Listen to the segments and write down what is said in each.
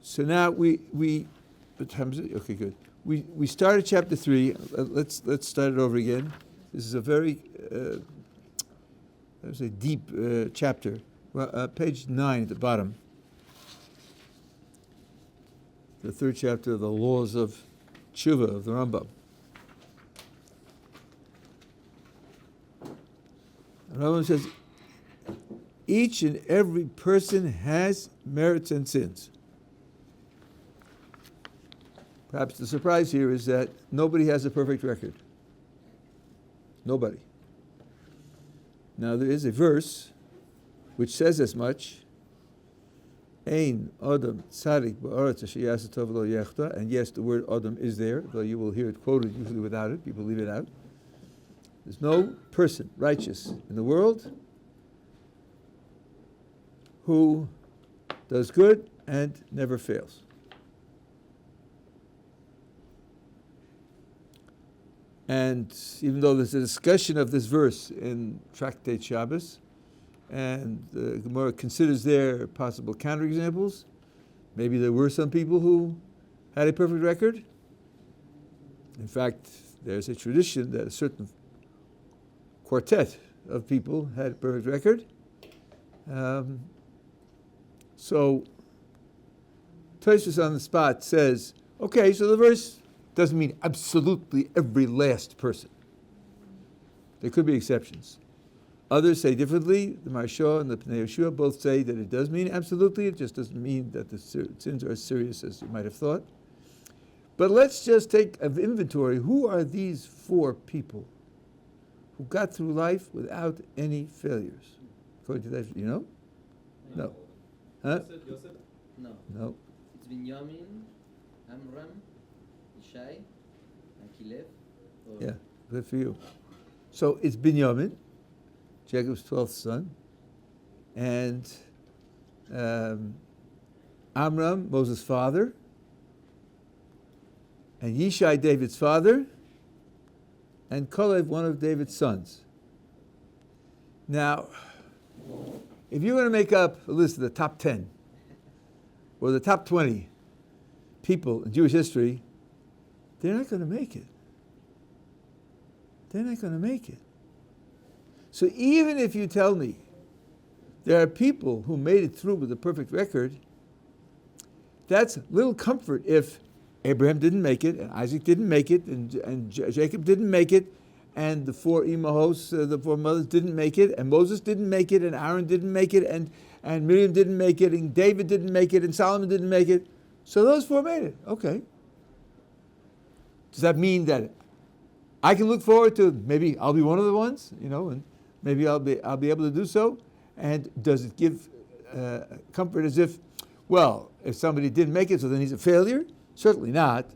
So now what time is it? Okay, good. We started chapter 3. Let's start it over again. This is a very deep chapter. Well, page 9 at the bottom. The third chapter of the laws of Teshuva of the Rambam. The Rambam says, each and every person has merits and sins. Perhaps the surprise here is that nobody has a perfect record. Nobody. Now there is a verse which says as much. Ein Adam Tzadik ba'aretz asher ya'aseh tov lo yechta. And yes, the word Adam is there, though you will hear it quoted usually without it. People leave it out. There's no person righteous in the world who does good and never fails. And even though there's a discussion of this verse in Tractate Shabbos, and the Gemara considers there possible counterexamples, maybe there were some people who had a perfect record. In fact, there's a tradition that a certain quartet of people had a perfect record. So Tosfos on the spot says, okay, so the verse doesn't mean absolutely every last person. There could be exceptions. Others say differently. The Maharsha and the Pnei Yehoshua both say that it does mean absolutely. It just doesn't mean that the sins are as serious as you might have thought. But let's just take an inventory. Who are these 4 people who got through life without any failures? According to that, you know? No. Huh? Yosef? No. No. It's Binyamin, Amram, Ishai, Akilev. Yeah, good for you. So it's Binyamin, Jacob's 12th son, and Amram, Moses' father, and Yishai, David's father, and Gottleib, one of David's sons. Now, if you're going to make up a list of the top 10 or the top 20 people in Jewish history, they're not going to make it. They're not going to make it. So even if you tell me there are people who made it through with a perfect record, that's little comfort if Abraham didn't make it, and Isaac didn't make it, and Jacob didn't make it, and the 4 imahos, the 4 mothers didn't make it, and Moses didn't make it, and Aaron didn't make it, and Miriam didn't make it, and David didn't make it, and Solomon didn't make it. So those 4 made it. Okay. Does that mean that I can look forward to maybe I'll be one of the ones, and maybe I'll be able to do so? And does it give comfort as if, well, if somebody didn't make it, so then he's a failure? Certainly not.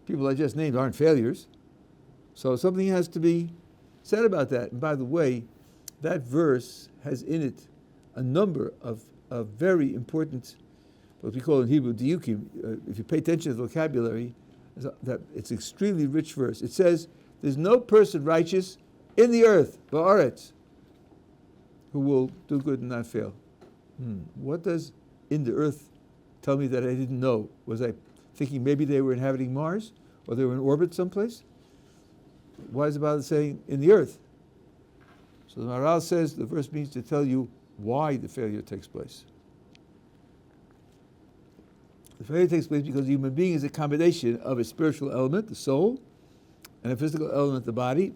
People I just named aren't failures. So something has to be said about that. And by the way, that verse has in it a number of very important, what we call in Hebrew, diukim. If you pay attention to the vocabulary, that it's an extremely rich verse. It says, there's no person righteous in the earth, ba'aretz, who will do good and not fail. What does in the earth tell me that I didn't know? Was I thinking maybe they were inhabiting Mars or they were in orbit someplace? Why is the Bible saying in the earth? So the Maharal says the verse means to tell you why the failure takes place. The failure takes place because the human being is a combination of a spiritual element, the soul, and a physical element, the body,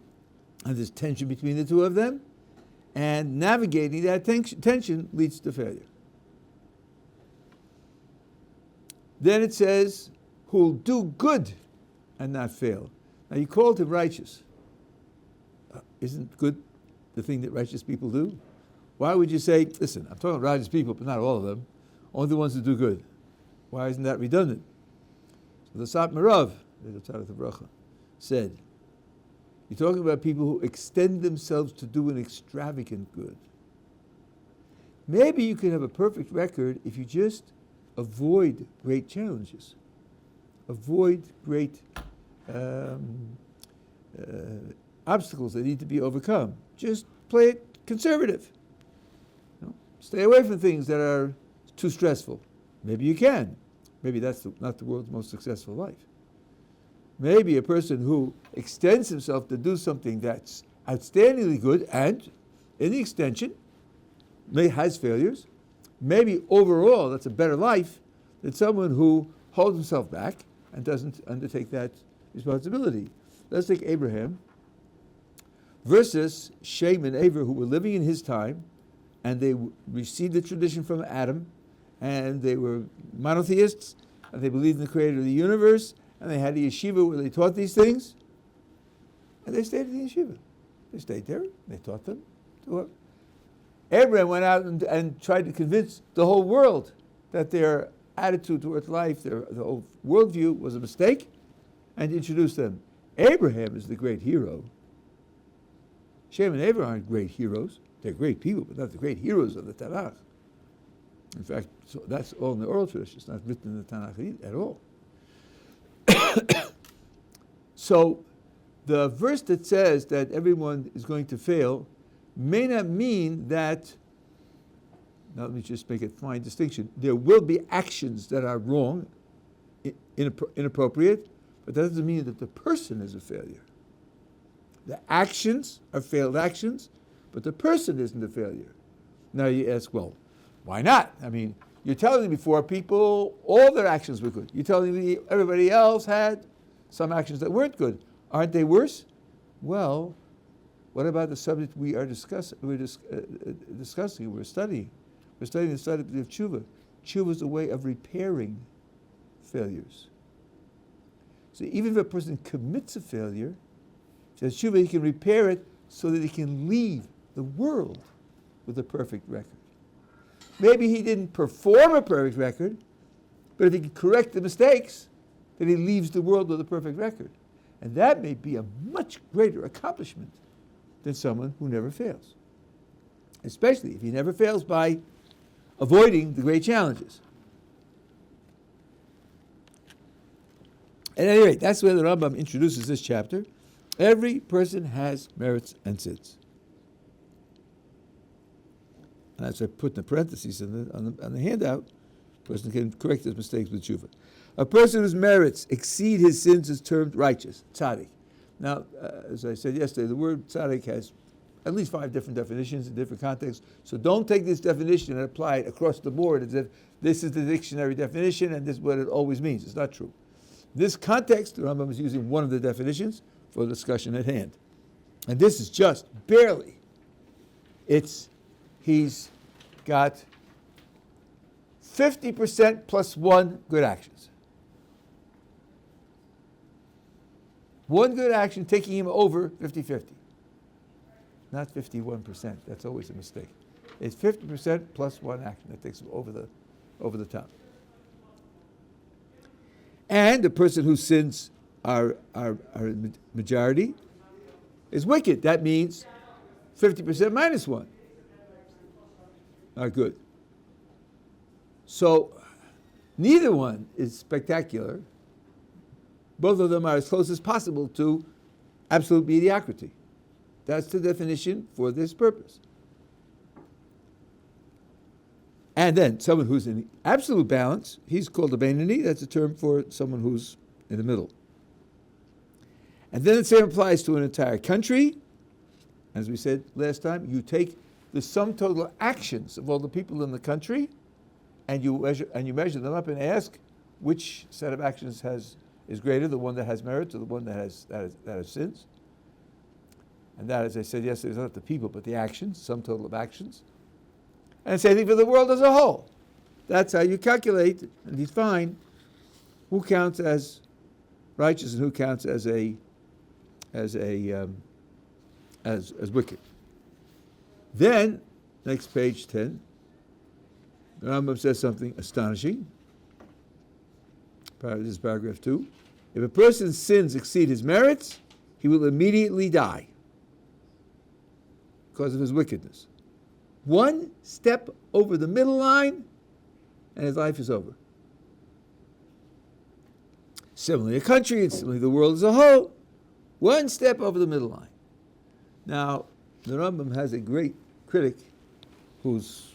and there's tension between the two of them, and navigating that tension leads to failure. Then it says, who'll do good and not fail. Now you called him righteous. Isn't good the thing that righteous people do? Why would you say, listen, I'm talking about righteous people, but not all of them, only the ones who do good? Why isn't that redundant? So the Sat Marav, said, you're talking about people who extend themselves to do an extravagant good. Maybe you can have a perfect record if you just avoid great challenges, avoid great obstacles that need to be overcome. Just play it conservative. Stay away from things that are too stressful. Maybe you can. maybe that's not the world's most successful life. Maybe a person who extends himself to do something that's outstandingly good and, in the extension, has failures. Maybe overall that's a better life than someone who holds himself back and doesn't undertake that responsibility. Let's take Abraham versus Shem and Aver, who were living in his time, and they received the tradition from Adam, and they were monotheists, and they believed in the creator of the universe, and they had a yeshiva where they taught these things, and they stayed in the yeshiva. They stayed there, they taught them. Abraham went out and tried to convince the whole world that their attitude towards life, the whole worldview was a mistake, and introduced them. Abraham is the great hero. Shem and Aver aren't great heroes. They're great people, but not the great heroes of the Tanakh. In fact, so that's all in the oral tradition. It's not written in the Tanakh at all. So the verse that says that everyone is going to fail may not mean that, now let me just make a fine distinction, there will be actions that are wrong, inappropriate, but that doesn't mean that the person is a failure. The actions are failed actions, but the person isn't a failure. Now you ask, well, why not? I mean, you're telling me before people, all their actions were good. You're telling me everybody else had some actions that weren't good. Aren't they worse? Well, what about the subject we are discussing, we're studying? We're studying the study of Teshuva. Teshuva is a way of repairing failures. So even if a person commits a failure, says Teshuva, he can repair it so that he can leave the world with a perfect record. Maybe he didn't perform a perfect record, but if he can correct the mistakes, then he leaves the world with a perfect record. And that may be a much greater accomplishment than someone who never fails. Especially if he never fails by avoiding the great challenges. At any rate, that's where the Rambam introduces this chapter. Every person has merits and sins. And as I put in the parentheses on the handout, a person can correct his mistakes with tshuva. A person whose merits exceed his sins is termed righteous, tzaddik. Now, as I said yesterday, the word tzaddik has at least 5 different definitions in different contexts. So don't take this definition and apply it across the board as if this is the dictionary definition and this is what it always means. It's not true. In this context, the Rambam is using one of the definitions for the discussion at hand. And this is just barely. He's got 50% plus 1 good actions. One good action taking him over 50-50. Not 51%. That's always a mistake. It's 50% plus 1 action that takes him over the top. And the person whose sins are majority is wicked. That means 50% minus 1 are good. So neither one is spectacular. Both of them are as close as possible to absolute mediocrity. That's the definition for this purpose. And then someone who's in absolute balance, he's called a Beinoni. That's a term for someone who's in the middle. And then the same applies to an entire country. As we said last time, you take the sum total actions of all the people in the country, and you measure them up and ask which set of actions is greater, the one that has merit or the one that has sins. And that, as I said yesterday, is not the people, but the actions, sum total of actions. And same thing for the world as a whole. That's how you calculate and define who counts as righteous and who counts as wicked. Then, next page 10, the Rambam says something astonishing. This is paragraph 2. If a person's sins exceed his merits, he will immediately die because of his wickedness. 1 step over the middle line, and his life is over. Similarly, a country, and similarly the world as a whole, 1 step over the middle line. Now, the Rambam has a great critic whose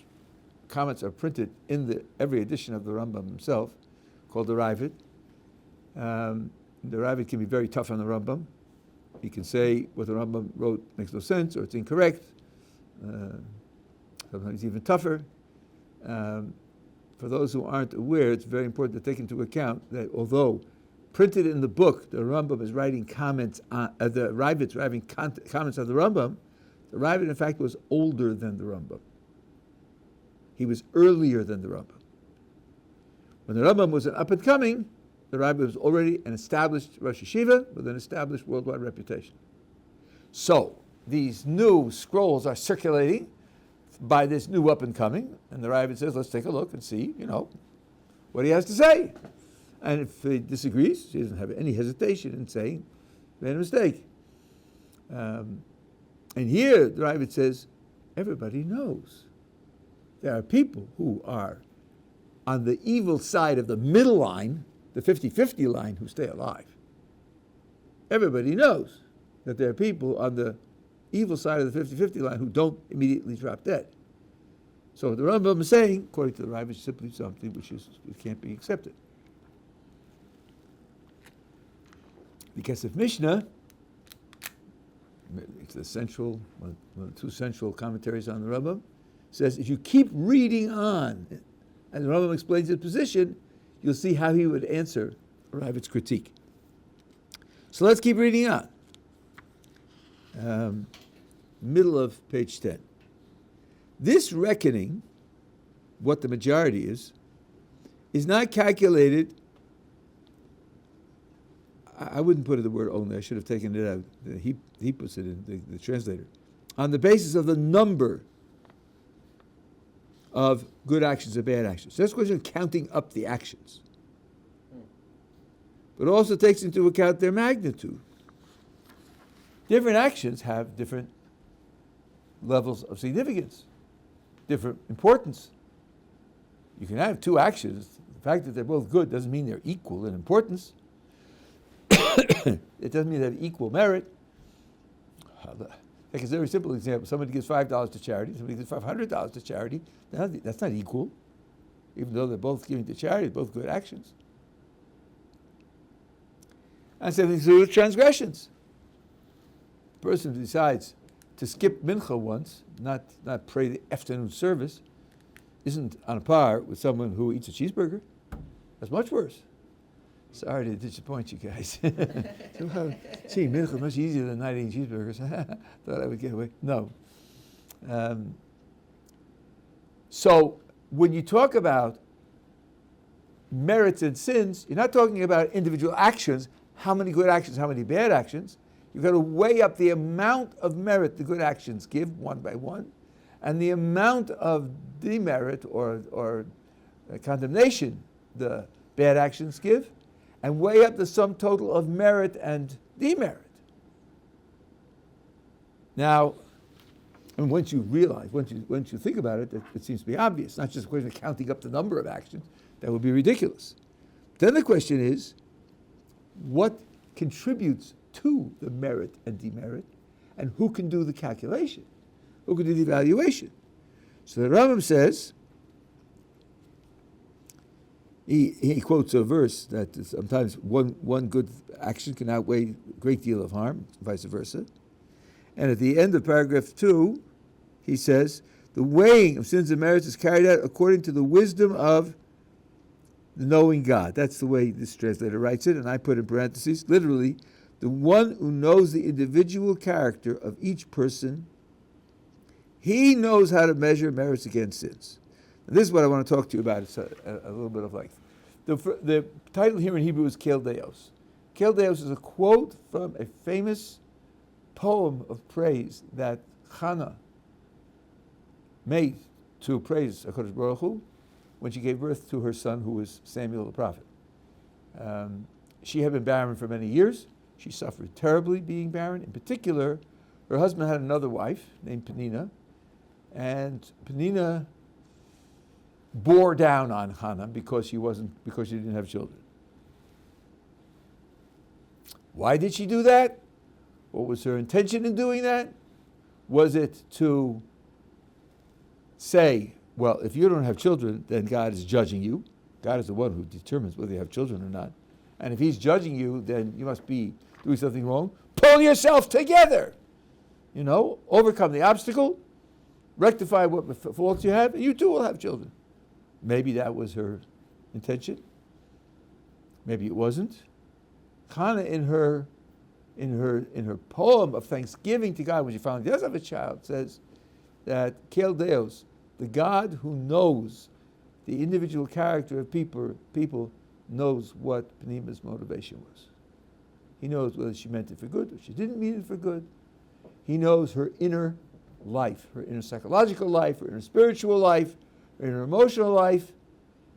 comments are printed in every edition of the Rambam himself, called the Ravid. The Ravid can be very tough on the Rambam. He can say what the Rambam wrote makes no sense or it's incorrect. Sometimes even tougher. For those who aren't aware, it's very important to take into account that although printed in the book, the Rambam is writing comments on, the Ravid's writing comments on the Rambam in fact was older than the Rambam. He was earlier than the Rambam. When the Rambam was an up and coming, the Ravid was already an established Rosh Yeshiva with an established worldwide reputation. So these new scrolls are circulating by this new up and coming, and the Ravid says, let's take a look and see, what he has to say. And if he disagrees, he doesn't have any hesitation in saying, made a mistake. And here the Ravid says, everybody knows. There are people who are on the evil side of the middle line, the 50-50 line, who stay alive. Everybody knows that there are people on the evil side of the 50-50 line who don't immediately drop dead. So what the Rambam is saying, according to the Rabbi, is simply something which can't be accepted. Because if Mishnah, it's the central, one of the two central commentaries on the Rambam, says if you keep reading on, and the Rambam explains his position, you'll see how he would answer Ravid's critique. So let's keep reading on. Middle of page 10. This reckoning, what the majority is not calculated. I wouldn't put it the word only. I should have taken it out. He puts it in, the translator. On the basis of the number of good actions and bad actions. So that's a question of counting up the actions. But it also takes into account their magnitude. Different actions have different levels of significance, different importance. You can have two actions. The fact that they're both good doesn't mean they're equal in importance. It doesn't mean they have equal merit. Like a very simple example, somebody gives $5 to charity, somebody gives $500 to charity. That's not equal, even though they're both giving to charity, both good actions. And same thing with transgressions. The person who decides to skip mincha once, not pray the afternoon service, isn't on a par with someone who eats a cheeseburger. That's much worse. Sorry to disappoint you guys. Gee, mincha much easier than not eating cheeseburgers. Thought I would get away. No. So when you talk about merits and sins, you're not talking about individual actions, how many good actions, how many bad actions. You've got to weigh up the amount of merit the good actions give one by one, and the amount of demerit or condemnation the bad actions give, and weigh up the sum total of merit and demerit. Now, and once you realize, once you think about it, it seems to be obvious. Not just a question of counting up the number of actions. That would be ridiculous. Then the question is, what contributes to the merit and demerit, and who can do the calculation? Who can do the evaluation? So the Rambam says, he quotes a verse that sometimes one good action can outweigh a great deal of harm, vice versa. And at the end of paragraph 2, he says, the weighing of sins and merits is carried out according to the wisdom of the knowing God. That's the way this translator writes it, and I put in parentheses, literally, the one who knows the individual character of each person, he knows how to measure merits against sins. And this is what I want to talk to you about. It's a little bit of length. The title here in Hebrew is Kel Deos. Kel Deos is a quote from a famous poem of praise that Hannah made to praise HaKadosh Baruch Hu when she gave birth to her son, who was Samuel the prophet. She had been barren for many years. She suffered terribly being barren. In particular, her husband had another wife named Penina, and Penina bore down on Hannah because she didn't have children. Why did she do that? What was her intention in doing that? Was it to say, well, if you don't have children, then God is judging you, God is the one who determines whether you have children or not. And if he's judging you, then you must be doing something wrong. Pull yourself together. Overcome the obstacle, rectify what faults you have, and you too will have children. Maybe that was her intention. Maybe it wasn't. Hannah, in her poem of thanksgiving to God when she finally does have a child, says that Kel Deos, the God who knows the individual character of people knows what Penima's motivation was. He knows whether she meant it for good or she didn't mean it for good. He knows her inner life, her inner psychological life, her inner spiritual life, her inner emotional life.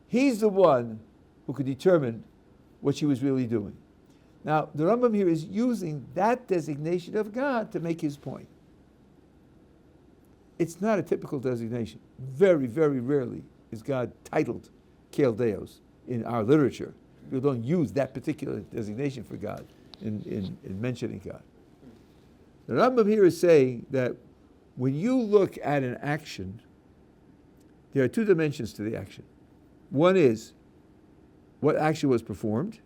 He's the one who could determine what she was really doing. Now, the Rambam here is using that designation of God to make his point. It's not a typical designation. Very, very rarely is God titled Kel Deos in our literature. People don't use that particular designation for God in mentioning God. The Rambam here is saying that when you look at an action, there are two dimensions to the action. One is what action was performed,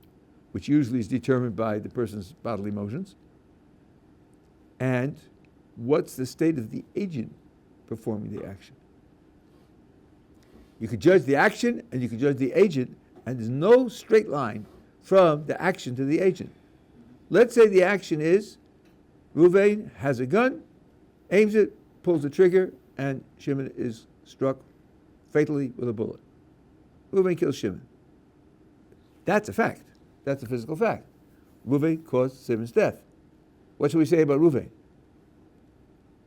which usually is determined by the person's bodily motions, and what's the state of the agent performing the action. You could judge the action and you could judge the agent, and there's no straight line from the action to the agent. Let's say the action is Ruvain has a gun, aims it, pulls the trigger, and Shimon is struck fatally with a bullet. Ruvain kills Shimon. That's a fact. That's a physical fact. Ruvain caused Shimon's death. What should we say about Ruvain?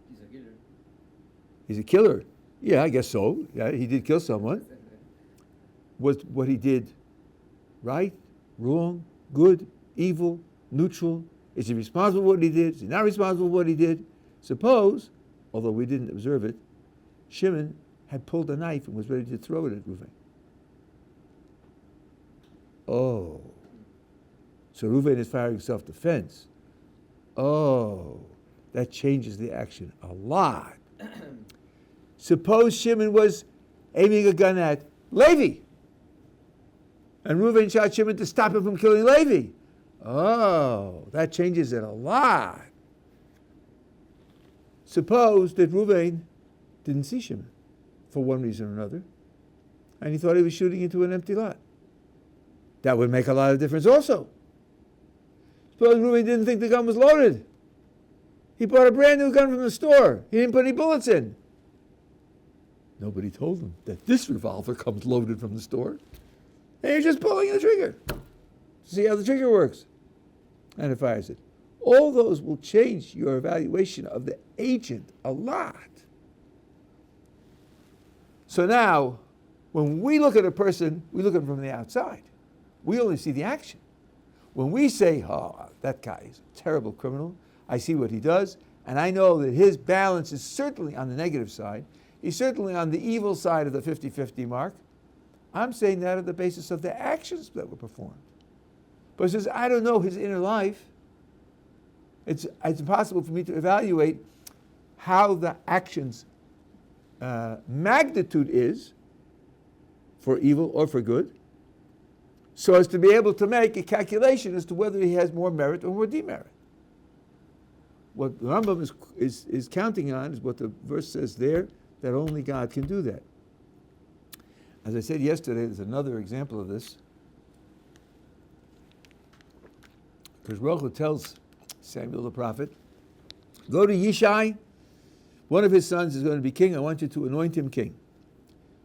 He's a killer. He's a killer. Yeah, I guess so. Yeah, he did kill someone. Was what he did right, wrong, good, evil, neutral? Is he responsible for what he did? Is he not responsible for what he did? Suppose, although we didn't observe it, Shimon had pulled a knife and was ready to throw it at Ruvain. Oh. So Ruvain is firing self-defense. Oh. That changes the action a lot. Suppose Shimon was aiming a gun at Levi, and Ruvain shot Shimon to stop him from killing Levi. Oh, that changes it a lot. Suppose that Ruvain didn't see Shimon for one reason or another, and he thought he was shooting into an empty lot. That would make a lot of difference also. Suppose Ruvain didn't think the gun was loaded. He bought a brand new gun from the store. He didn't put any bullets in. Nobody told him that this revolver comes loaded from the store. And you're just pulling the trigger. See how the trigger works. And it fires it. All those will change your evaluation of the agent a lot. So now, when we look at a person, we look at him from the outside. We only see the action. When we say, oh, that guy is a terrible criminal, I see what he does, and I know that his balance is certainly on the negative side. He's certainly on the evil side of the 50-50 mark. I'm saying that on the basis of the actions that were performed. But since I don't know his inner life, it's impossible for me to evaluate how the action's magnitude is for evil or for good, so as to be able to make a calculation as to whether he has more merit or more demerit. What the Rambam is counting on is what the verse says there, that only God can do that. As I said yesterday, there's another example of this. Because Baruch tells Samuel the prophet, go to Yishai, one of his sons is going to be king, I want you to anoint him king.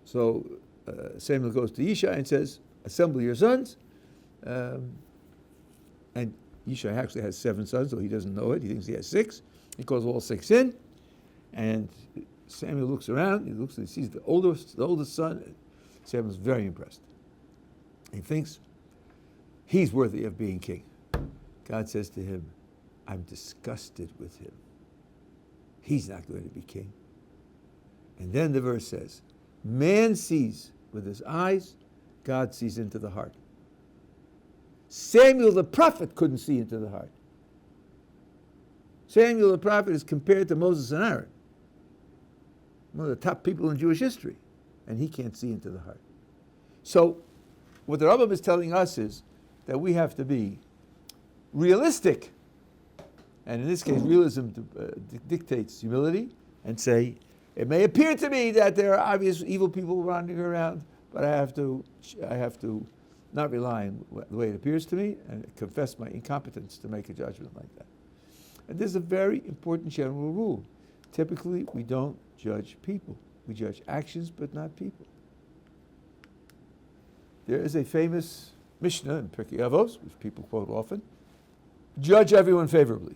So Samuel goes to Yishai and says, assemble your sons. And Yishai actually has 7 sons, so he doesn't know it. He thinks he has 6. He calls all 6 in. And Samuel looks around, he sees the oldest son. Samuel's very impressed. He thinks he's worthy of being king. God says to him, I'm disgusted with him. He's not going to be king. And then the verse says, man sees with his eyes, God sees into the heart. Samuel the prophet couldn't see into the heart. Samuel the prophet is compared to Moses and Aaron, one of the top people in Jewish history, and he can't see into the heart. So what the Rambam is telling us is that we have to be realistic. And in this case, realism dictates humility, and say, it may appear to me that there are obvious evil people wandering around, but I have to not rely on the way it appears to me and confess my incompetence to make a judgment like that. And this is a very important general rule. Typically, we don't judge people. We judge actions, but not people. There is a famous Mishnah in Pirkei Avos, which people quote often: judge everyone favorably.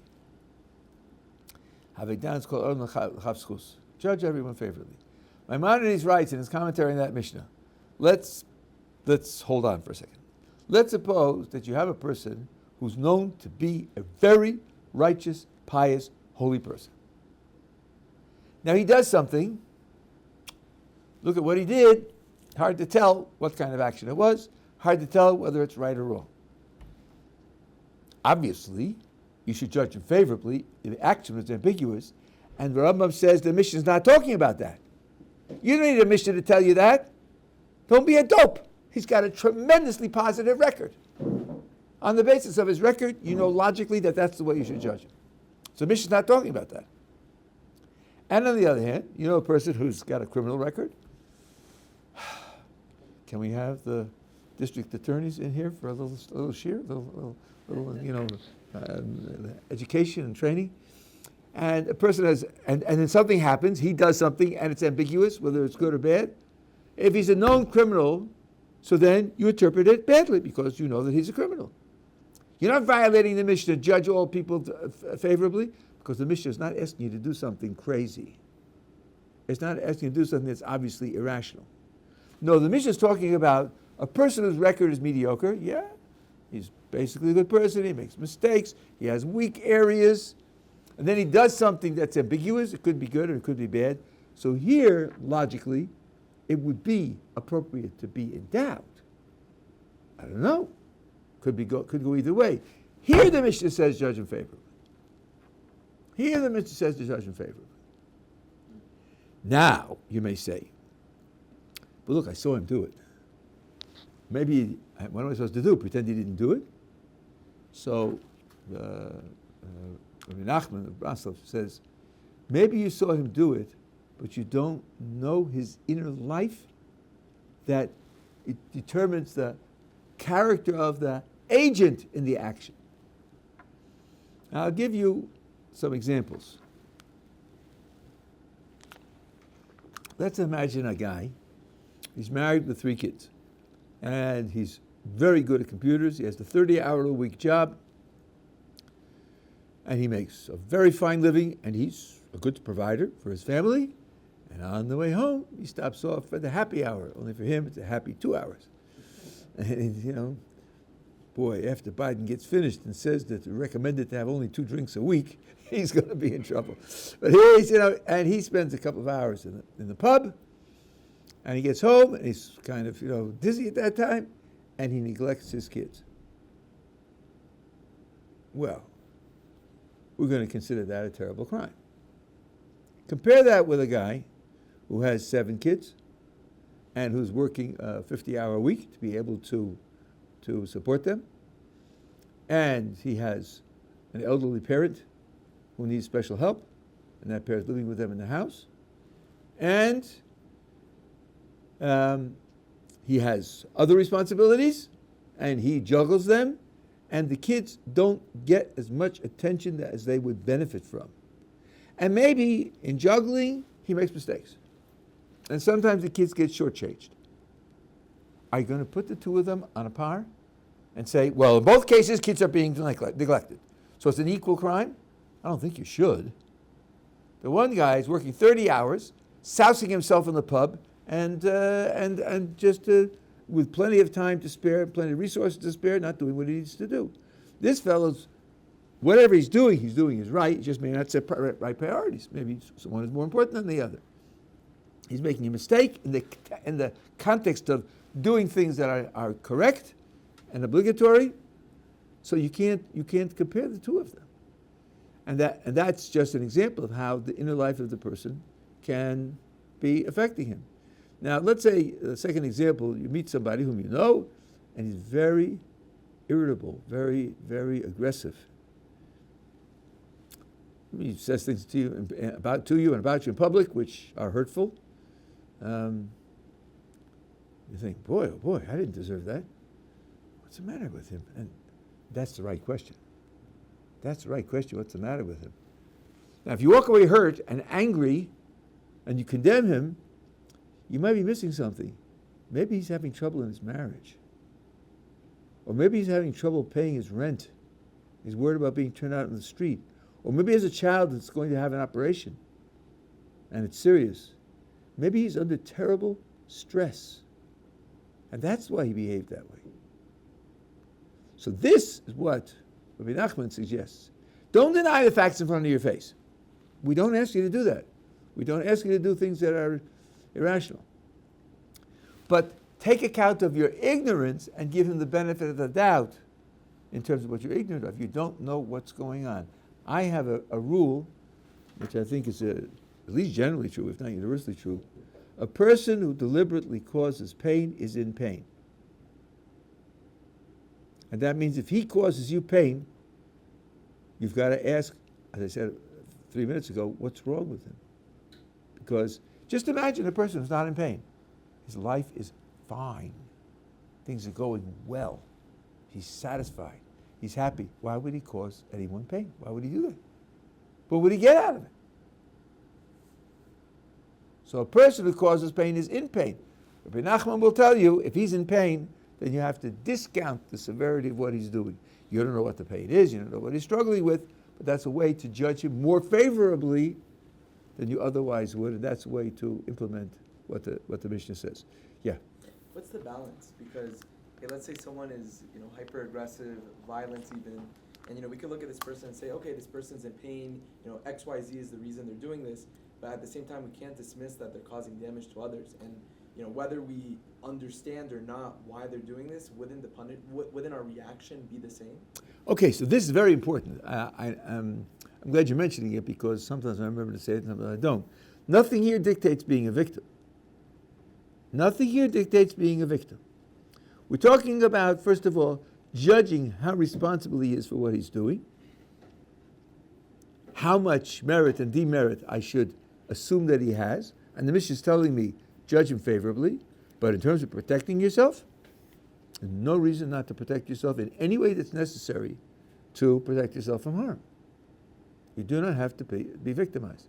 Judge everyone favorably. Maimonides writes in his commentary on that Mishnah, let's hold on for a second. Let's suppose that you have a person who's known to be a very righteous, pious, holy person. Now he does something. Look at what he did. Hard to tell what kind of action it was. Hard to tell whether it's right or wrong. Obviously, you should judge him favorably if the action was ambiguous. And the Rambam says the Mishnah is not talking about that. You don't need a Mishnah to tell you that. Don't be a dope. He's got a tremendously positive record. On the basis of his record, you know logically that that's the way you should judge him. So the Mishnah is not talking about that. And on the other hand, you know a person who's got a criminal record. Can we have the district attorneys in here for a little share, little education and training? And a person has, and then something happens, he does something, and it's ambiguous, whether it's good or bad. If he's a known criminal, so then you interpret it badly because you know that he's a criminal. You're not violating the Mishnah, judge all people favorably, because the Mishnah is not asking you to do something crazy. It's not asking you to do something that's obviously irrational. No, the Mishnah is talking about a person whose record is mediocre. Yeah, he's basically a good person. He makes mistakes. He has weak areas. And then he does something that's ambiguous. It could be good or it could be bad. So here, logically, it would be appropriate to be in doubt. I don't know. Could go either way. Here the Mishnah says judge him favorably. Here the Mishnah says to judge him favorably. Now, you may say, but look, I saw him do it. Maybe, what am I supposed to do? Pretend he didn't do it? So, Rabbi Nachman of Breslov says, maybe you saw him do it, but you don't know his inner life, that it determines the character of the agent in the action. Now, I'll give you some examples. Let's imagine a guy. He's married with 3 kids, and he's very good at computers. He has the 30-hour-a-week job, and he makes a very fine living, and he's a good provider for his family. And on the way home, he stops off at the happy hour. Only for him, it's a happy 2 hours. And, boy, after Biden gets finished and says that it's recommended to have only 2 drinks a week, he's going to be in trouble. But he's, and he spends a couple of hours in the pub, and he gets home, and he's kind of, dizzy at that time, and he neglects his kids. Well, we're going to consider that a terrible crime. Compare that with a guy who has 7 kids and who's working a 50-hour week to be able to support them. And he has an elderly parent who needs special help, and that parent's living with them in the house. And he has other responsibilities, and he juggles them, and the kids don't get as much attention as they would benefit from. And maybe in juggling, he makes mistakes. And sometimes the kids get shortchanged. Are you going to put the 2 of them on a par and say, well, in both cases, kids are being neglected, so it's an equal crime? I don't think you should. The one guy is working 30 hours, sousing himself in the pub, and just with plenty of time to spare, plenty of resources to spare, not doing what he needs to do. This fellow's, whatever he's doing is right. He just may not set right priorities. Maybe one is more important than the other. He's making a mistake in the context of doing things that are correct and obligatory. So you can't compare the 2 of them. And that's just an example of how the inner life of the person can be affecting him. Now, let's say, the second example, you meet somebody whom you know, and he's very irritable, very, very aggressive. He says things to you and about you in public which are hurtful. You think, boy, oh boy, I didn't deserve that. What's the matter with him? And that's the right question. That's the right question. What's the matter with him? Now, if you walk away hurt and angry and you condemn him, you might be missing something. Maybe he's having trouble in his marriage. Or maybe he's having trouble paying his rent. He's worried about being turned out in the street. Or maybe he has a child that's going to have an operation and it's serious. Maybe he's under terrible stress. And that's why he behaved that way. So this is what Rabbi Nachman suggests. Don't deny the facts in front of your face. We don't ask you to do that. We don't ask you to do things that are irrational. But take account of your ignorance and give him the benefit of the doubt in terms of what you're ignorant of. You don't know what's going on. I have a rule, which I think is at least generally true, if not universally true. A person who deliberately causes pain is in pain. And that means if he causes you pain, you've got to ask, as I said 3 minutes ago, what's wrong with him? Because just imagine a person who's not in pain. His life is fine. Things are going well. He's satisfied. He's happy. Why would he cause anyone pain? Why would he do that? What would he get out of it? So a person who causes pain is in pain. Rabbi Nachman will tell you, if he's in pain, then you have to discount the severity of what he's doing. You don't know what the pain is, you don't know what he's struggling with, but that's a way to judge him more favorably than you otherwise would, and that's a way to implement what the Mishnah says. Yeah. What's the balance? Because let's say someone is hyper aggressive, violent even, and we can look at this person and say, okay, this person's in pain. X, Y, Z is the reason they're doing this, but at the same time, we can't dismiss that they're causing damage to others. And whether we understand or not why they're doing this, wouldn't our reaction be the same? Okay, so this is very important. I'm glad you're mentioning it because sometimes I remember to say it, sometimes I don't. Nothing here dictates being a victim. Nothing here dictates being a victim. We're talking about, first of all, judging how responsible he is for what he's doing, how much merit and demerit I should assume that he has, and the Mishnah is telling me, judge him favorably, but in terms of protecting yourself, there's no reason not to protect yourself in any way that's necessary to protect yourself from harm. You do not have to be victimized.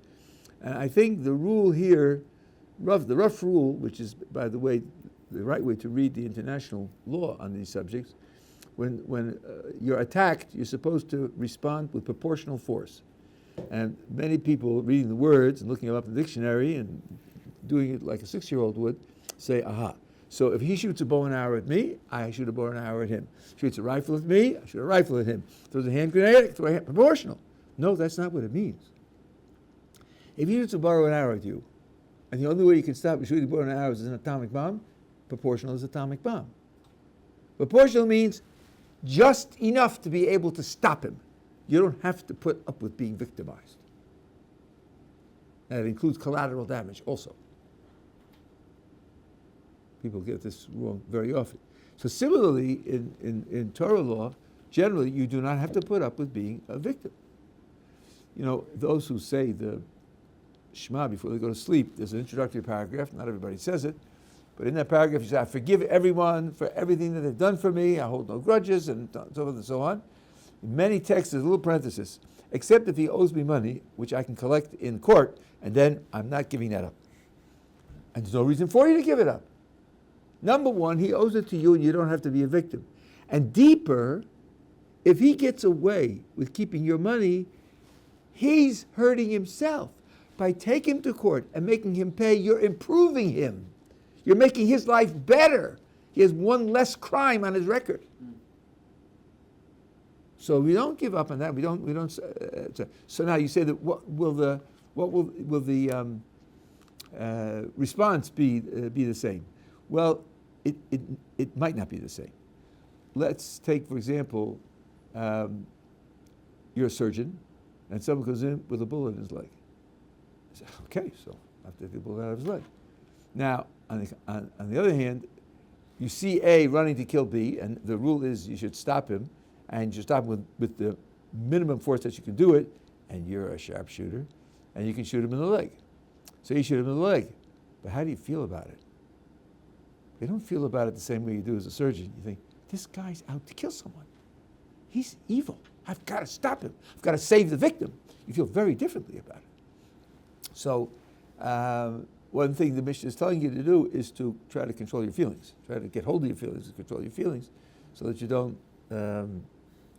And I think the rule here, the rough rule, which is, by the way, the right way to read the international law on these subjects, when you're attacked, you're supposed to respond with proportional force. And many people reading the words and looking them up in the dictionary and doing it like a 6-year-old would say, aha. So if he shoots a bow and arrow at me, I shoot a bow and arrow at him. Shoots a rifle at me, I shoot a rifle at him. Throws a hand grenade, I throw a hand, proportional. No, that's not what it means. If he shoots a bow and arrow at you, and the only way you can stop shooting bow and arrows is an atomic bomb, proportional is atomic bomb. Proportional means just enough to be able to stop him. You don't have to put up with being victimized. And it includes collateral damage also. People get this wrong very often. So similarly, in Torah law, generally you do not have to put up with being a victim. Those who say the Shema before they go to sleep, there's an introductory paragraph, not everybody says it, but in that paragraph you say, I forgive everyone for everything that they've done for me, I hold no grudges, and so forth and so on. In many texts there's a little parenthesis, except if he owes me money, which I can collect in court, and then I'm not giving that up. And there's no reason for you to give it up. Number one, he owes it to you and you don't have to be a victim. And deeper, if he gets away with keeping your money, he's hurting himself. By taking him to court and making him pay, you're improving him. You're making his life better. He has one less crime on his record. So we don't give up on that. We don't. So now you say that what will the response be the same? Well, it might not be the same. Let's take, for example, you're a surgeon, and someone goes in with a bullet in his leg. I say, okay, so I have to take the bullet out of his leg. Now, on the other hand, you see A running to kill B, and the rule is you should stop him, and you should stop him with the minimum force that you can do it, and you're a sharpshooter, and you can shoot him in the leg. So you shoot him in the leg. But how do you feel about it? You don't feel about it the same way you do as a surgeon. You think, this guy's out to kill someone. He's evil. I've got to stop him. I've got to save the victim. You feel very differently about it. So one thing the Mishnah is telling you to do is to try to control your feelings. Try to get hold of your feelings and control your feelings so that you don't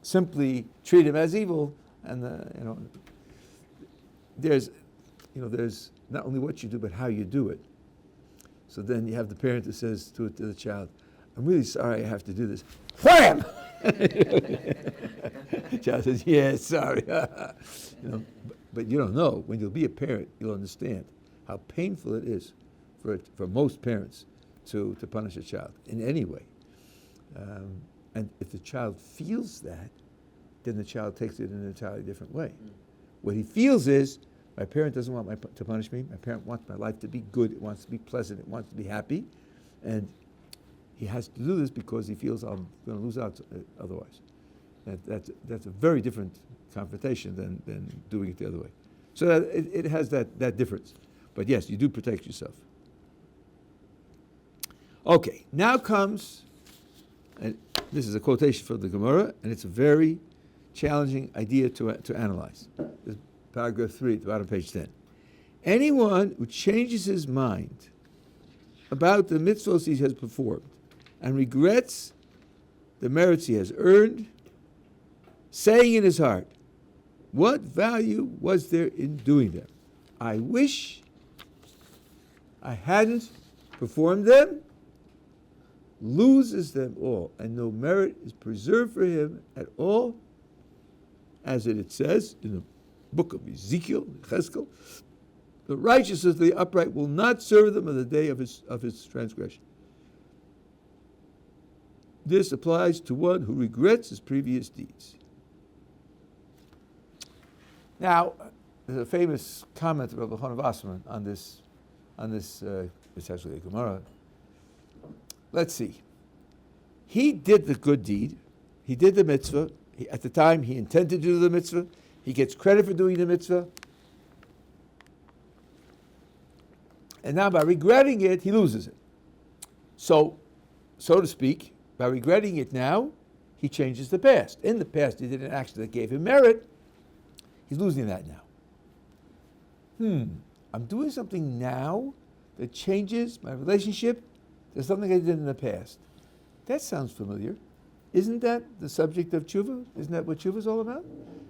simply treat him as evil. And there's not only what you do, but how you do it. So then you have the parent that says to the child, I'm really sorry I have to do this. Wham! The child says, yeah, sorry. But you don't know. When you'll be a parent, you'll understand how painful it is for most parents to punish a child in any way. And if the child feels that, then the child takes it in an entirely different way. What he feels is, my parent doesn't want to punish me. My parent wants my life to be good. It wants to be pleasant. It wants to be happy. And he has to do this because he feels I'm going to lose out otherwise. That's a very different confrontation than doing it the other way. So it has that difference. But yes, you do protect yourself. Okay, now comes, and this is a quotation from the Gemara, and it's a very challenging idea to analyze. This is paragraph 3 at the bottom of page 10. Anyone who changes his mind about the mitzvahs he has performed and regrets the merits he has earned, saying in his heart, what value was there in doing them? I wish I hadn't performed them, loses them all, and no merit is preserved for him at all, as it says in the book of Ezekiel, Cheskel, the righteousness of the upright will not serve them on the day of his transgression. This applies to one who regrets his previous deeds. Now, there's a famous comment of Rabbi Wasserman on this, it's actually a Gemara. Let's see. He did the good deed. He did the mitzvah. At the time, he intended to do the mitzvah. He gets credit for doing the mitzvah. And now by regretting it, he loses it. So to speak, by regretting it now, he changes the past. In the past, he did an action that gave him merit. He's losing that now. I'm doing something now that changes my relationship to something I did in the past. That sounds familiar. Isn't that the subject of Teshuva? Isn't that what Teshuva is all about?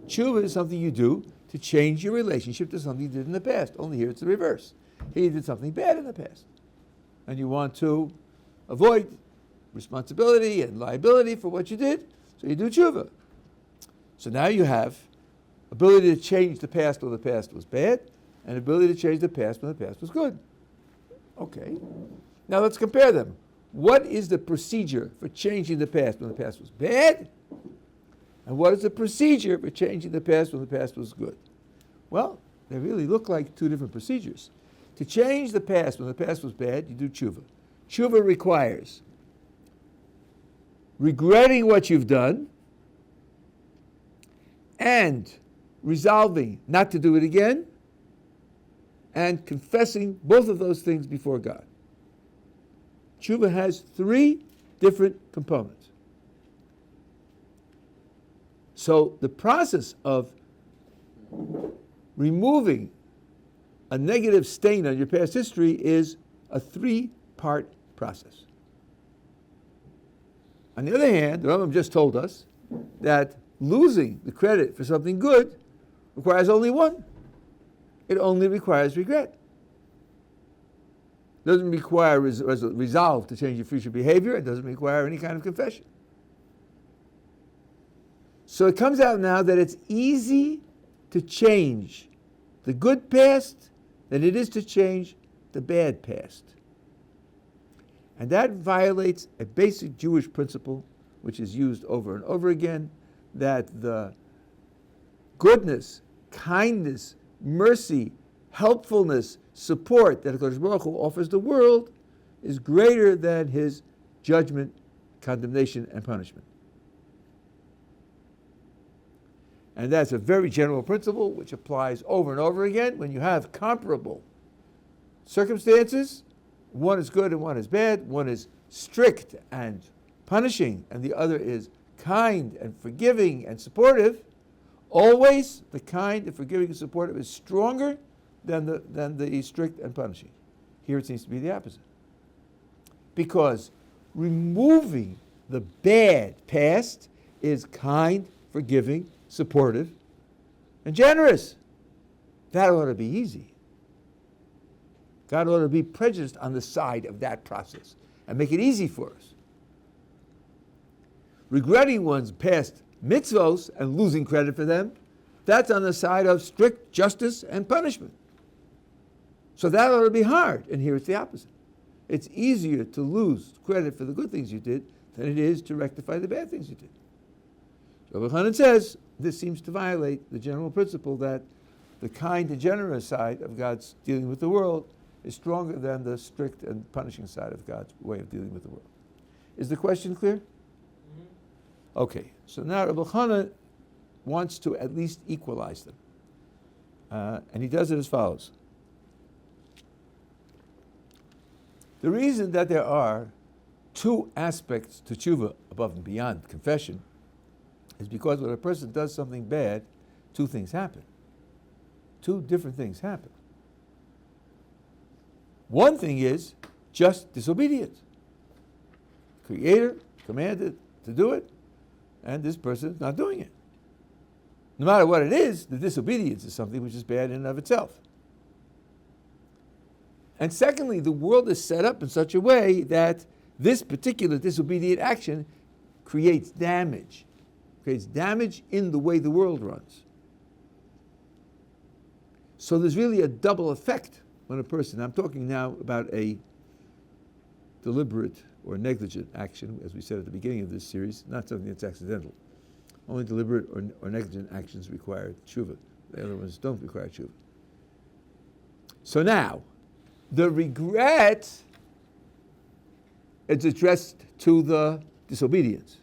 Teshuva is something you do to change your relationship to something you did in the past. Only here it's the reverse. Here you did something bad in the past. And you want to avoid responsibility and liability for what you did, so you do Teshuva. So now you have ability to change the past when the past was bad, and ability to change the past when the past was good. Okay. Now let's compare them. What is the procedure for changing the past when the past was bad? And what is the procedure for changing the past when the past was good? Well, they really look like two different procedures. To change the past when the past was bad, you do Teshuva. Teshuva requires regretting what you've done and resolving not to do it again and confessing both of those things before God. Teshuva has 3 different components. So the process of removing a negative stain on your past history is a 3-part process. On the other hand, the Rambam just told us that losing the credit for something good requires only one. It only requires regret. It doesn't require resolve to change your future behavior. It doesn't require any kind of confession. So it comes out now that it's easy to change the good past than it is to change the bad past. And that violates a basic Jewish principle, which is used over and over again, that the goodness, kindness, mercy, helpfulness, support that HaKadosh Baruch Hu offers the world is greater than his judgment, condemnation, and punishment. And that's a very general principle which applies over and over again when you have comparable circumstances. One is good and one is bad. One is strict and punishing, and the other is kind and forgiving and supportive. Always the kind and forgiving and supportive is stronger than the strict and punishing. Here it seems to be the opposite. Because removing the bad past is kind, forgiving, supportive, and generous. That ought to be easy. God ought to be prejudiced on the side of that process and make it easy for us. Regretting one's past mitzvos and losing credit for them, that's on the side of strict justice and punishment. So that ought to be hard, and here it's the opposite. It's easier to lose credit for the good things you did than it is to rectify the bad things you did. Rabbi Hanan says this seems to violate the general principle that the kind and generous side of God's dealing with the world is stronger than the strict and punishing side of God's way of dealing with the world. Is the question clear? Mm-hmm. Okay, so now Rabbi Hanan wants to at least equalize them. And he does it as follows. The reason that there are two aspects to tshuva above and beyond confession is because when a person does something bad, two things happen. Two different things happen. One thing is just disobedience. Creator commanded to do it, and this person is not doing it. No matter what it is, the disobedience is something which is bad in and of itself. And secondly, the world is set up in such a way that this particular disobedient action creates damage in the way the world runs. So there's really a double effect when a person, I'm talking now about a deliberate or negligent action, as we said at the beginning of this series, not something that's accidental. Only deliberate or negligent actions require tshuva. The other ones don't require tshuva. So now, the regret is addressed to the disobedience.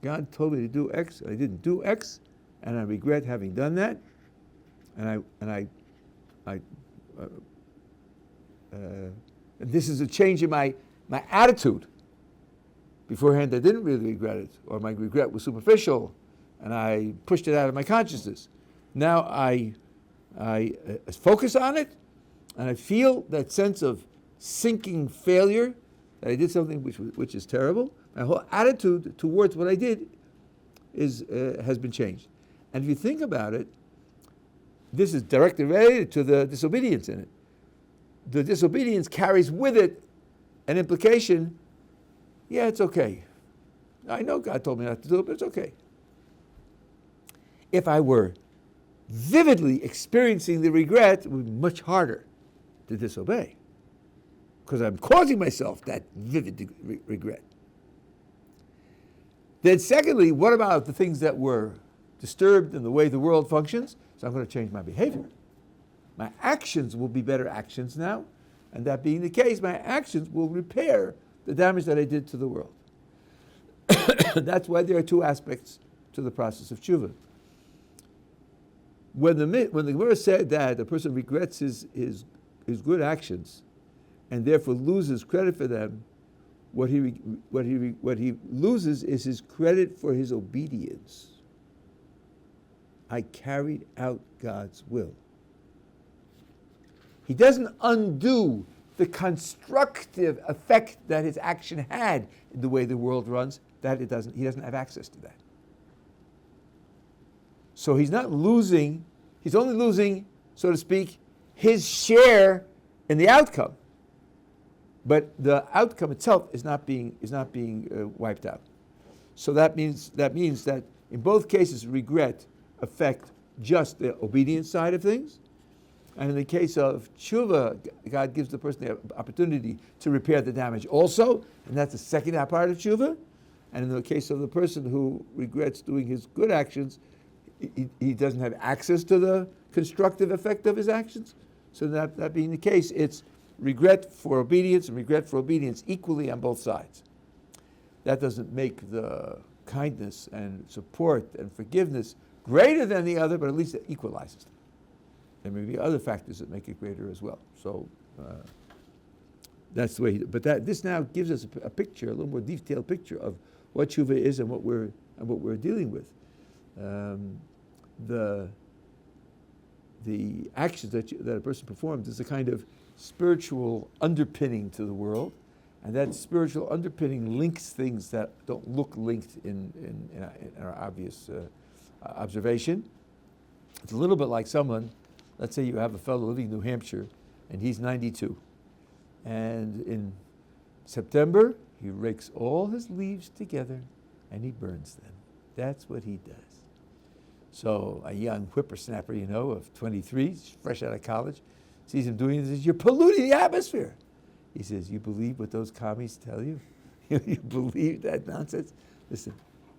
God told me to do X, I didn't do X, and I regret having done that. And this is a change in my attitude. Beforehand, I didn't really regret it, or my regret was superficial, and I pushed it out of my consciousness. Now I focus on it, and I feel that sense of sinking failure, that I did something which is terrible. My whole attitude towards what I did has been changed. And if you think about it, this is directly related to the disobedience in it. The disobedience carries with it an implication, yeah, it's okay. I know God told me not to do it, but it's okay. If I were vividly experiencing the regret, it would be much harder to disobey, because I'm causing myself that vivid regret. Then secondly, what about the things that were disturbed in the way the world functions? So I'm going to change my behavior. My actions will be better actions now, and that being the case, my actions will repair the damage that I did to the world. That's why there are two aspects to the process of tshuva. When the Gemara said that a person regrets his good actions and therefore loses credit for them, what he loses is his credit for his obedience. I carried out God's will. He doesn't undo the constructive effect that his action had in the way the world runs. He doesn't have access to that. So he's not losing, he's only losing, so to speak, his share in the outcome. But the outcome itself is not being wiped out. So that means that in both cases, regret affect just the obedience side of things. And in the case of tshuva, God gives the person the opportunity to repair the damage also, and that's the second part of tshuva. And in the case of the person who regrets doing his good actions, he doesn't have access to the constructive effect of his actions. So that being the case, it's regret for obedience and regret for obedience equally on both sides. That doesn't make the kindness and support and forgiveness greater than the other, but at least it equalizes them. There may be other factors that make it greater as well. So that's the way. This now gives us a picture, a little more detailed picture of what Teshuva is and what we're dealing with. The actions that a person performs is a kind of spiritual underpinning to the world, and that spiritual underpinning links things that don't look linked in our obvious observation. It's a little bit like someone, let's say you have a fellow living in New Hampshire, and he's 92, and in September he rakes all his leaves together and he burns them. That's what he does. So a young whippersnapper, of 23, fresh out of college, sees him doing this, says, "You're polluting the atmosphere." He says, "You believe what those commies tell you? You believe that nonsense? Listen,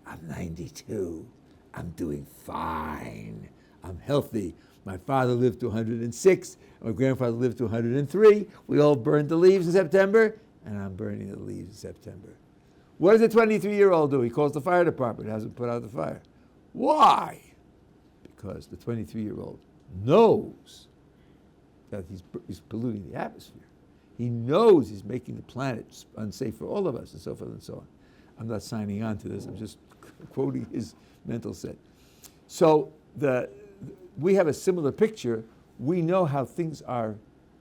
I'm 92. I'm doing fine. I'm healthy. My father lived to 106. My grandfather lived to 103. We all burned the leaves in September, and I'm burning the leaves in September." What does a 23-year-old do? He calls the fire department, hasn't put out the fire. Why? Because the 23-year-old knows that he's polluting the atmosphere. He knows he's making the planet unsafe for all of us, and so forth and so on. I'm not signing on to this. I'm just quoting his mental set. So we have a similar picture. We know how things are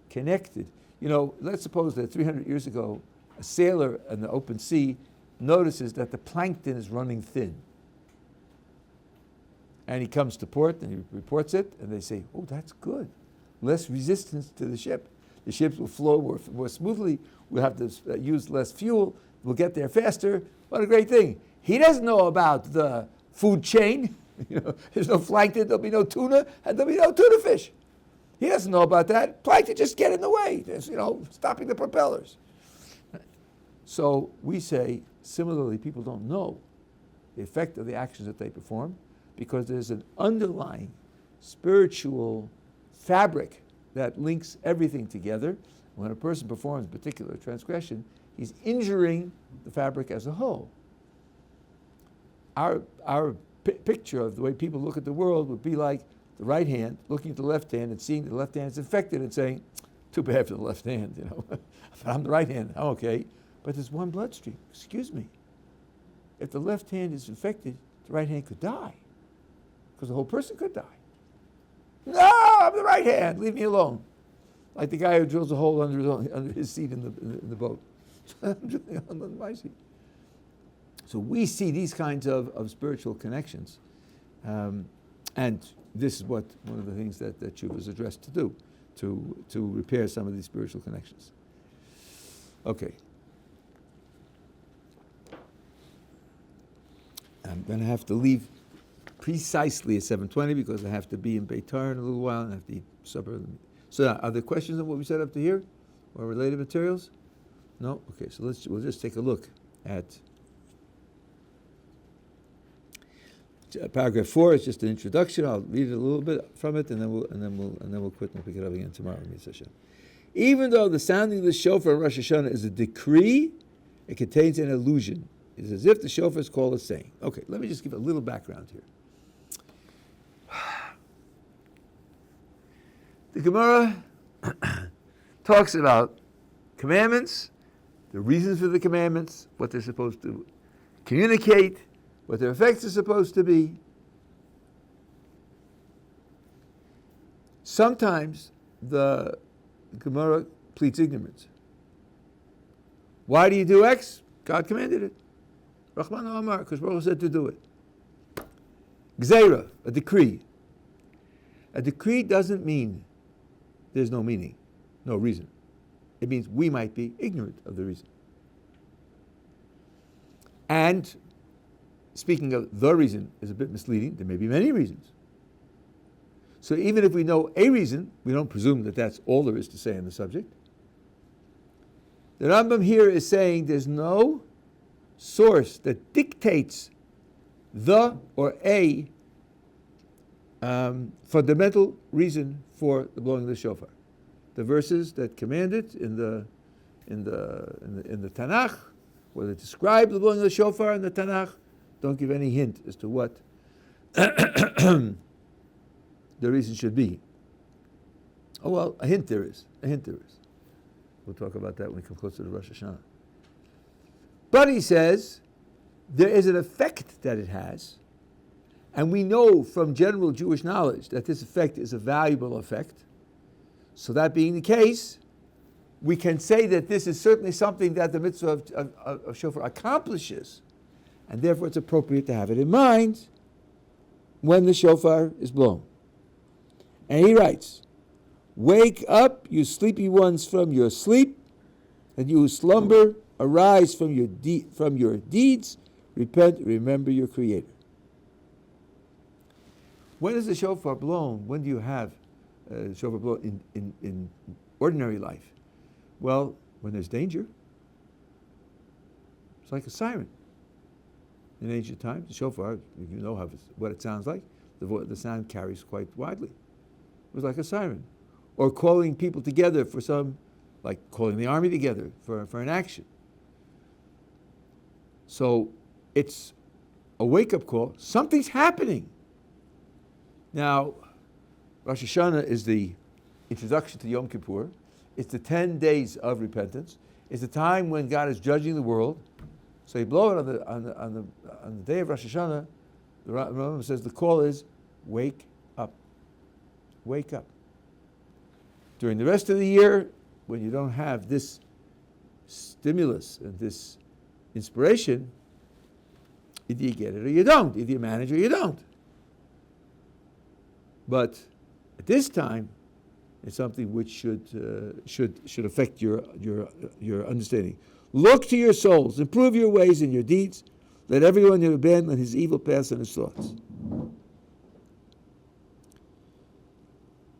connected. Let's suppose that 300 years ago, a sailor in the open sea notices that the plankton is running thin. And he comes to port and he reports it, and they say, "Oh, that's good. Less resistance to the ship. The ships will flow more smoothly. We'll have to use less fuel. We'll get there faster. What a great thing." He doesn't know about the food chain. There's no plankton, there'll be no tuna, and there'll be no tuna fish. He doesn't know about that. Plankton just get in the way, stopping the propellers. So we say, similarly, people don't know the effect of the actions that they perform because there's an underlying spiritual fabric that links everything together. When a person performs a particular transgression, he's injuring the fabric as a whole. Our picture of the way people look at the world would be like the right hand looking at the left hand and seeing the left hand is infected and saying, "Too bad for the left hand, but I'm the right hand, I'm okay." But there's one bloodstream. Excuse me. If the left hand is infected, the right hand could die, because the whole person could die. "No, I'm the right hand. Leave me alone." Like the guy who drills a hole under his seat in the boat. I'm drilling under my seat. So we see these kinds of spiritual connections, and this is one of the things that Teshuva is addressed to do, to repair some of these spiritual connections. Okay. I'm going to have to leave precisely at 7:20 because I have to be in Beitar in a little while and I have to eat supper. So now, are there questions on what we said up to here or related materials? No? Okay, so we'll just take a look at paragraph 4. It's just an introduction. I'll read it a little bit from it, and then we'll quit and pick it up again tomorrow. Even though the sounding of the shofar in Rosh Hashanah is a decree, it contains an illusion. It's as if the shofar is called a saying. Okay, let me just give a little background here. The Gemara talks about commandments, the reasons for the commandments, what they're supposed to communicate, what their effects are supposed to be. Sometimes the Gemara pleads ignorance. Why do you do X? God commanded it. Rahman Amar, because Baruch said to do it. Gzeira, a decree. A decree doesn't mean there's no meaning, no reason. It means we might be ignorant of the reason. And speaking of the reason is a bit misleading. There may be many reasons. So even if we know a reason, we don't presume that that's all there is to say on the subject. The Rambam here is saying there's no source that dictates the or a fundamental reason for the blowing of the shofar. the verses that command it in the Tanakh, where they describe the blowing of the shofar in the Tanakh, don't give any hint as to what the reason should be. Oh well, a hint there is. We'll talk about that when we come closer to Rosh Hashanah. But he says there is an effect that it has, and we know from general Jewish knowledge that this effect is a valuable effect. So that being the case, we can say that this is certainly something that the mitzvah of shofar accomplishes, and therefore it's appropriate to have it in mind when the shofar is blown. And he writes, "Wake up, you sleepy ones, from your sleep, and you who slumber, arise from your deeds, repent, remember your Creator." When is the shofar blown? When do you have shofar blown in ordinary life? Well, when there's danger. It's like a siren. In ancient times, the shofar, you know what it sounds like. The sound carries quite widely. It was like a siren. Or calling people together for like calling the army together for an action. So it's a wake-up call. Something's happening. Now, Rosh Hashanah is the introduction to Yom Kippur. It's the 10 days of repentance. It's the time when God is judging the world. So you blow it on the day of Rosh Hashanah. The Rambam says the call is wake up. Wake up. During the rest of the year, when you don't have this stimulus and this inspiration, either you get it or you don't. Either you manage or you don't. But at this time, it's something which should affect your understanding. Look to your souls, improve your ways and your deeds. Let everyone abandon his evil paths and his thoughts.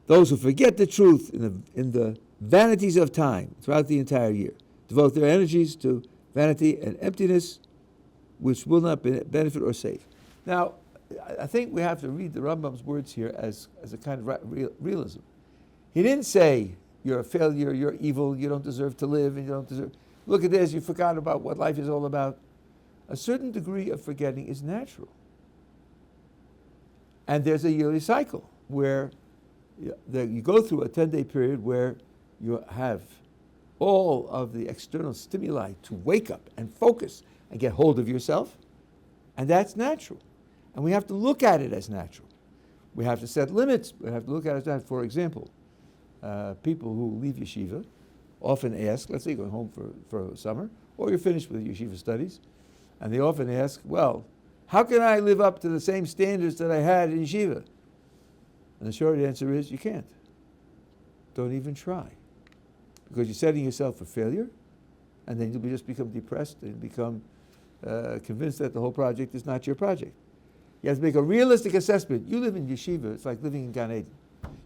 Those who forget the truth in the vanities of time throughout the entire year devote their energies to vanity and emptiness, which will not benefit or save. Now, I think we have to read the Rambam's words here as a kind of realism. He didn't say, you're a failure, you're evil, you don't deserve to live, and you don't deserve... Look at this, you forgot about what life is all about. A certain degree of forgetting is natural. And there's a yearly cycle where you go through a 10-day period where you have all of the external stimuli to wake up and focus and get hold of yourself. And that's natural. And we have to look at it as natural. We have to set limits. We have to look at it as that. For example, people who leave yeshiva often ask, let's say you're going home for summer, or you're finished with yeshiva studies, and they often ask, well, how can I live up to the same standards that I had in yeshiva? And the short answer is, you can't. Don't even try. Because you're setting yourself for failure, and then you'll just become depressed and become convinced that the whole project is not your project. You have to make a realistic assessment. You live in yeshiva, it's like living in Gan Eden.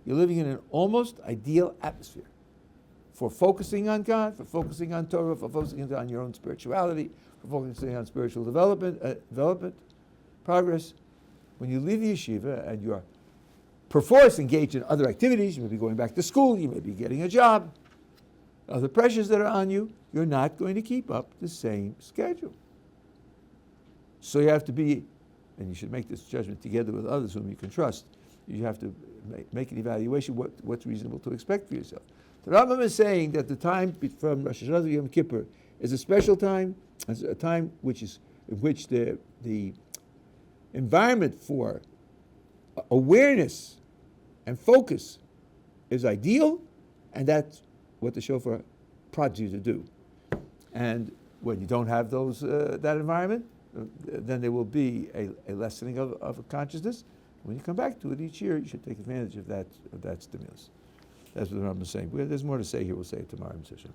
You're living in an almost ideal atmosphere for focusing on God, for focusing on Torah, for focusing on your own spirituality, for focusing on spiritual development, progress. When you leave the yeshiva and you are perforce engaged in other activities, you may be going back to school, you may be getting a job, other pressures that are on you, you're not going to keep up the same schedule. So you have to be, and you should make this judgment together with others whom you can trust. You have to make an evaluation what's reasonable to expect for yourself. The Rambam is saying that the time from Rosh Hashanah to Yom Kippur is a special time, it's a time in which the environment for awareness and focus is ideal, and that's what the shofar prods you to do. And when you don't have that environment, then there will be a lessening of consciousness. When you come back to it each year, you should take advantage of that stimulus. That's what the Rambam is saying. There's more to say here. We'll say it tomorrow in session.